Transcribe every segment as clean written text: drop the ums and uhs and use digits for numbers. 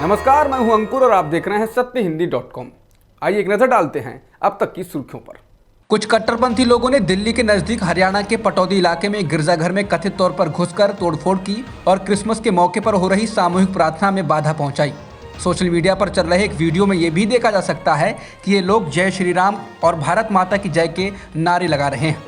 नमस्कार, मैं हूं अंकुर और आप देख रहे हैं सत्यहिंदी.com। आइए एक नजर डालते हैं अब तक की सुर्खियों पर। कुछ कट्टरपंथी लोगों ने दिल्ली के नजदीक हरियाणा के पटौदी इलाके में गिरजाघर में कथित तौर पर घुसकर तोड़फोड़ की और क्रिसमस के मौके पर हो रही सामूहिक प्रार्थना में बाधा पहुंचाई। सोशल मीडिया पर चल रहे एक वीडियो में ये भी देखा जा सकता है कि ये लोग जय श्री राम और भारत माता की जय के नारे लगा रहे हैं,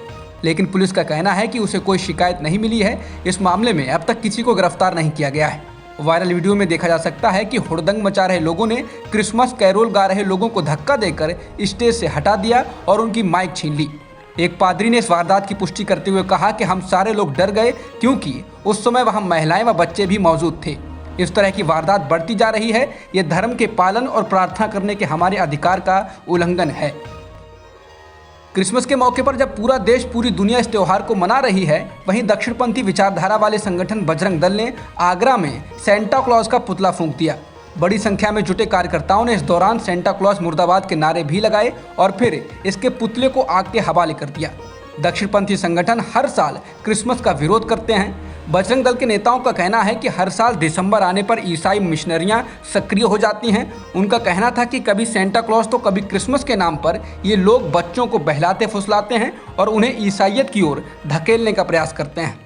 लेकिन पुलिस का कहना है कि उसे कोई शिकायत नहीं मिली है। इस मामले में अब तक किसी को गिरफ्तार नहीं किया गया है। वायरल वीडियो में देखा जा सकता है कि हुड़दंग मचा रहे लोगों ने क्रिसमस कैरोल गा रहे लोगों को धक्का देकर स्टेज से हटा दिया और उनकी माइक छीन ली। एक पादरी ने इस वारदात की पुष्टि करते हुए कहा कि हम सारे लोग डर गए क्योंकि उस समय वहां महिलाएं व बच्चे भी मौजूद थे। इस तरह की वारदात बढ़ती जा रही है। ये धर्म के पालन और प्रार्थना करने के हमारे अधिकार का उल्लंघन है। क्रिसमस के मौके पर जब पूरा देश पूरी दुनिया इस त्योहार को मना रही है, वहीं दक्षिणपंथी विचारधारा वाले संगठन बजरंग दल ने आगरा में सेंटा क्लॉज का पुतला फूंक दिया। बड़ी संख्या में जुटे कार्यकर्ताओं ने इस दौरान सेंटा क्लॉज मुर्दाबाद के नारे भी लगाए और फिर इसके पुतले को आग के हवाले कर दिया। दक्षिणपंथी संगठन हर साल क्रिसमस का विरोध करते हैं। बजरंग दल के नेताओं का कहना है कि हर साल दिसंबर आने पर ईसाई मिशनरियां सक्रिय हो जाती हैं। उनका कहना था कि कभी सेंटा क्लॉज तो कभी क्रिसमस के नाम पर ये लोग बच्चों को बहलाते फुसलाते हैं और उन्हें ईसाइयत की ओर धकेलने का प्रयास करते हैं।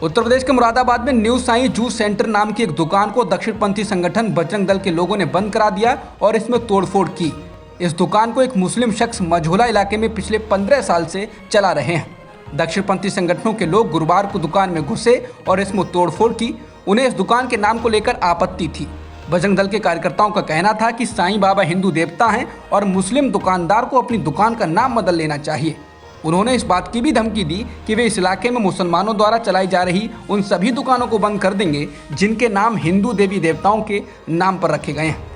उत्तर प्रदेश के मुरादाबाद में न्यू साई जूस सेंटर नाम की एक दुकान को दक्षिणपंथी संगठन बजरंग दल के लोगों ने बंद करा दिया और इसमें तोड़फोड़ की। इस दुकान को एक मुस्लिम शख्स मझोला इलाके में पिछले 15 साल से चला रहे हैं। दक्षिणपंथी संगठनों के लोग गुरुवार को दुकान में घुसे और इसमें तोड़फोड़ की। उन्हें इस दुकान के नाम को लेकर आपत्ति थी। बजरंग दल के कार्यकर्ताओं का कहना था कि साईं बाबा हिंदू देवता हैं और मुस्लिम दुकानदार को अपनी दुकान का नाम बदल लेना चाहिए। उन्होंने इस बात की भी धमकी दी कि वे इस इलाके में मुसलमानों द्वारा चलाई जा रही उन सभी दुकानों को बंद कर देंगे जिनके नाम हिंदू देवी देवताओं के नाम पर रखे गए हैं।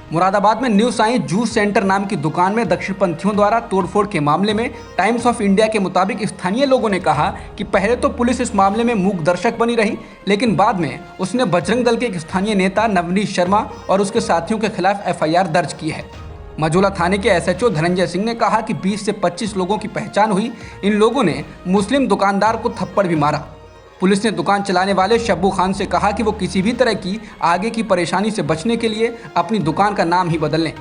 मुरादाबाद में न्यू साई जूस सेंटर नाम की दुकान में दक्षिणपंथियों द्वारा तोड़फोड़ के मामले में टाइम्स ऑफ इंडिया के मुताबिक स्थानीय लोगों ने कहा कि पहले तो पुलिस इस मामले में मूक दर्शक बनी रही, लेकिन बाद में उसने बजरंग दल के एक स्थानीय नेता नवनीत शर्मा और उसके साथियों के खिलाफ एफआईआर दर्ज की है। मझोला थाने के एसएचओ धनंजय सिंह ने कहा कि 20 से 25 लोगों की पहचान हुई। इन लोगों ने मुस्लिम दुकानदार को थप्पड़ भी मारा। पुलिस ने दुकान चलाने वाले शब्बू खान से कहा कि वो किसी भी तरह की आगे की परेशानी से बचने के लिए अपनी दुकान का नाम ही बदल लें।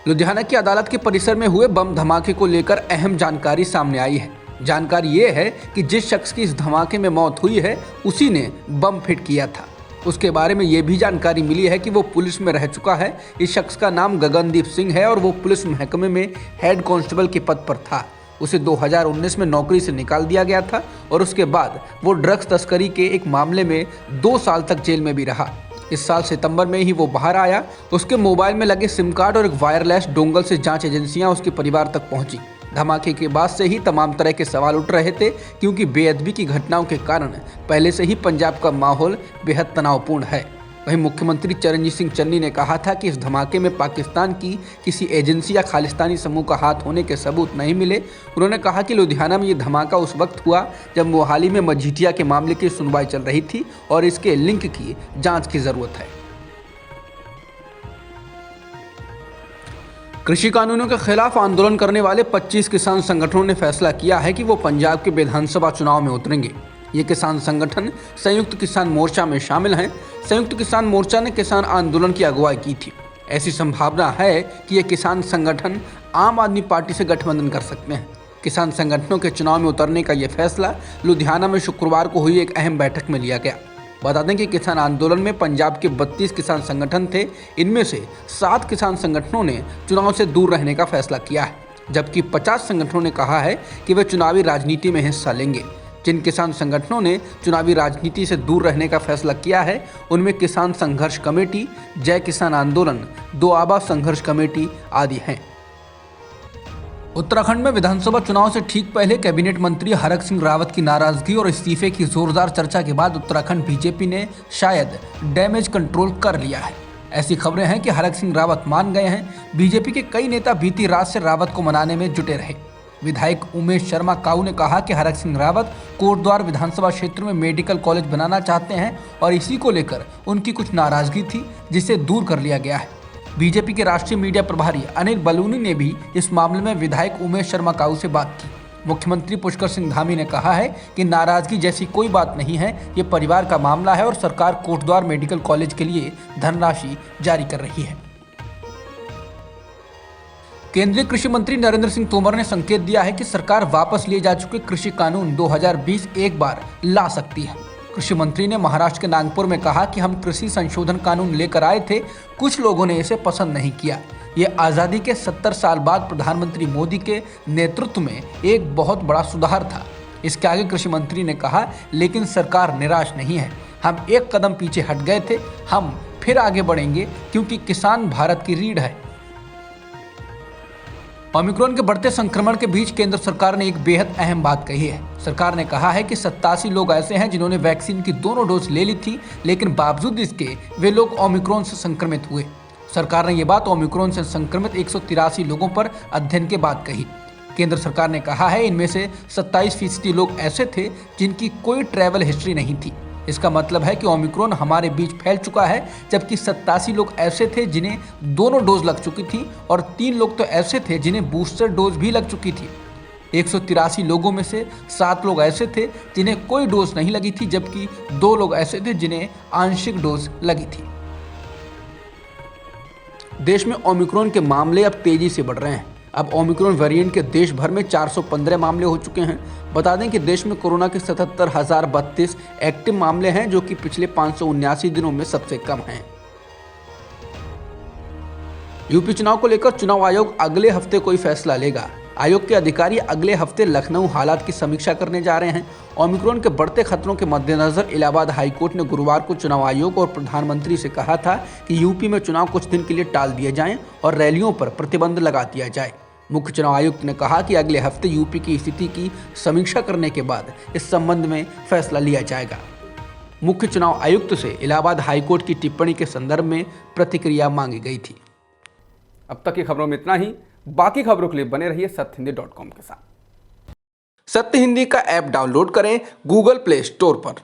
लुधियाना की अदालत के परिसर में हुए बम धमाके को लेकर अहम जानकारी सामने आई है। जानकारी ये है कि जिस शख्स की इस धमाके में मौत हुई है उसी ने बम फिट किया था। उसके बारे में ये भी जानकारी मिली है कि वो पुलिस में रह चुका है। इस शख्स का नाम गगनदीप सिंह है और वो पुलिस महकमे में हेड कांस्टेबल के पद पर था। उसे 2019 में नौकरी से निकाल दिया गया था और उसके बाद वो ड्रग्स तस्करी के एक मामले में 2 साल तक जेल में भी रहा। इस साल सितंबर में ही वो बाहर आया। उसके मोबाइल में लगे सिम कार्ड और एक वायरलेस डोंगल से जांच एजेंसियां उसके परिवार तक पहुंची। धमाके के बाद से ही तमाम तरह के सवाल उठ रहे थे क्योंकि बेअदबी की घटनाओं के कारण पहले से ही पंजाब का माहौल बेहद तनावपूर्ण है। वहीं मुख्यमंत्री चरणजीत सिंह चन्नी ने कहा था कि इस धमाके में पाकिस्तान की किसी एजेंसी या खालिस्तानी समूह का हाथ होने के सबूत नहीं मिले। उन्होंने कहा कि लुधियाना में ये धमाका उस वक्त हुआ जब मोहाली में मजीठिया के मामले की सुनवाई चल रही थी और इसके लिंक की जांच की जरूरत है। कृषि कानूनों के खिलाफ आंदोलन करने वाले 25 किसान संगठनों ने फैसला किया है कि वो पंजाब के विधानसभा चुनाव में उतरेंगे। ये किसान संगठन संयुक्त किसान मोर्चा में शामिल हैं। संयुक्त किसान मोर्चा ने किसान आंदोलन की अगुवाई की थी। ऐसी संभावना है कि ये किसान संगठन आम आदमी पार्टी से गठबंधन कर सकते हैं। किसान संगठनों के चुनाव में उतरने का ये फैसला लुधियाना में शुक्रवार को हुई एक अहम बैठक में लिया गया। बता दें कि किसान आंदोलन में पंजाब के 32 किसान संगठन थे। इनमें से 7 किसान संगठनों ने चुनाव से दूर रहने का फैसला किया है, जबकि 50 संगठनों ने कहा है कि वे चुनावी राजनीति में हिस्सा लेंगे। जिन किसान संगठनों ने चुनावी राजनीति से दूर रहने का फैसला किया है उनमें किसान संघर्ष कमेटी, जय किसान आंदोलन, दोआबा संघर्ष कमेटी आदि हैं। उत्तराखंड में विधानसभा चुनाव से ठीक पहले कैबिनेट मंत्री हरक सिंह रावत की नाराजगी और इस्तीफे की जोरदार चर्चा के बाद उत्तराखंड बीजेपी ने शायद डैमेज कंट्रोल कर लिया है। ऐसी खबरें हैं कि हरक सिंह रावत मान गए हैं। बीजेपी के कई नेता बीती रात से रावत को मनाने में जुटे रहे। विधायक उमेश शर्मा काऊ ने कहा कि हरक सिंह रावत कोटद्वार विधानसभा क्षेत्र में मेडिकल कॉलेज बनाना चाहते हैं और इसी को लेकर उनकी कुछ नाराजगी थी जिसे दूर कर लिया गया है। बीजेपी के राष्ट्रीय मीडिया प्रभारी अनिल बलूनी ने भी इस मामले में विधायक उमेश शर्मा काऊ से बात की। मुख्यमंत्री पुष्कर सिंह धामी ने कहा है कि नाराजगी जैसी कोई बात नहीं है, ये परिवार का मामला है और सरकार कोटद्वार मेडिकल कॉलेज के लिए धनराशि जारी कर रही है। केंद्रीय कृषि मंत्री नरेंद्र सिंह तोमर ने संकेत दिया है कि सरकार वापस लिए जा चुके कृषि कानून 2020 एक बार ला सकती है। कृषि मंत्री ने महाराष्ट्र के नागपुर में कहा कि हम कृषि संशोधन कानून लेकर आए थे, कुछ लोगों ने इसे पसंद नहीं किया। ये आज़ादी के 70 साल बाद प्रधानमंत्री मोदी के नेतृत्व में एक बहुत बड़ा सुधार था। इसके आगे कृषि मंत्री ने कहा, लेकिन सरकार निराश नहीं है। हम एक कदम पीछे हट गए थे, हम फिर आगे बढ़ेंगे क्योंकि किसान भारत की रीढ़ है। ओमिक्रॉन के बढ़ते संक्रमण के बीच केंद्र सरकार ने एक बेहद अहम बात कही है। सरकार ने कहा है कि 87 लोग ऐसे हैं जिन्होंने वैक्सीन की दोनों डोज ले ली थी, लेकिन बावजूद इसके वे लोग ओमिक्रॉन से संक्रमित हुए। सरकार ने ये बात ओमिक्रॉन से संक्रमित 183 लोगों पर अध्ययन के बाद कही। केंद्र सरकार ने कहा है इनमें से 27% लोग ऐसे थे जिनकी कोई ट्रैवल हिस्ट्री नहीं थी। इसका मतलब है कि ओमिक्रॉन हमारे बीच फैल चुका है, जबकि 87 लोग ऐसे थे जिन्हें दोनों डोज लग चुकी थी और 3 लोग तो ऐसे थे जिन्हें बूस्टर डोज भी लग चुकी थी। 183 लोगों में से 7 लोग ऐसे थे जिन्हें कोई डोज नहीं लगी थी, जबकि 2 लोग ऐसे थे जिन्हें आंशिक डोज लगी थी। देश में ओमिक्रॉन के मामले अब तेजी से बढ़ रहे हैं। अब ओमिक्रॉन वेरिएंट के देश भर में 415 मामले हो चुके हैं। बता दें कि देश में कोरोना के 77,032 एक्टिव मामले हैं, जो कि पिछले 579 दिनों में सबसे कम हैं। यूपी चुनाव को लेकर चुनाव आयोग अगले हफ्ते कोई फैसला लेगा। आयोग के अधिकारी अगले हफ्ते लखनऊ हालात की समीक्षा करने जा रहे हैं। ओमिक्रॉन के बढ़ते खतरों के मद्देनजर इलाहाबाद हाईकोर्ट ने गुरुवार को चुनाव आयोग और प्रधानमंत्री से कहा था कि यूपी में चुनाव कुछ दिन के लिए टाल दिए जाएं और रैलियों पर प्रतिबंध लगा दिया जाए। मुख्य चुनाव आयुक्त ने कहा कि अगले हफ्ते यूपी की स्थिति की समीक्षा करने के बाद इस संबंध में फैसला लिया जाएगा। मुख्य चुनाव आयुक्त से इलाहाबाद हाईकोर्ट की टिप्पणी के संदर्भ में प्रतिक्रिया मांगी गई थी। अब तक की खबरों में इतना ही। बाकी खबरों के लिए बने रहिए सत्यहिंदी.com के साथ। सत्य हिंदी का ऐप डाउनलोड करें गूगल प्ले स्टोर पर।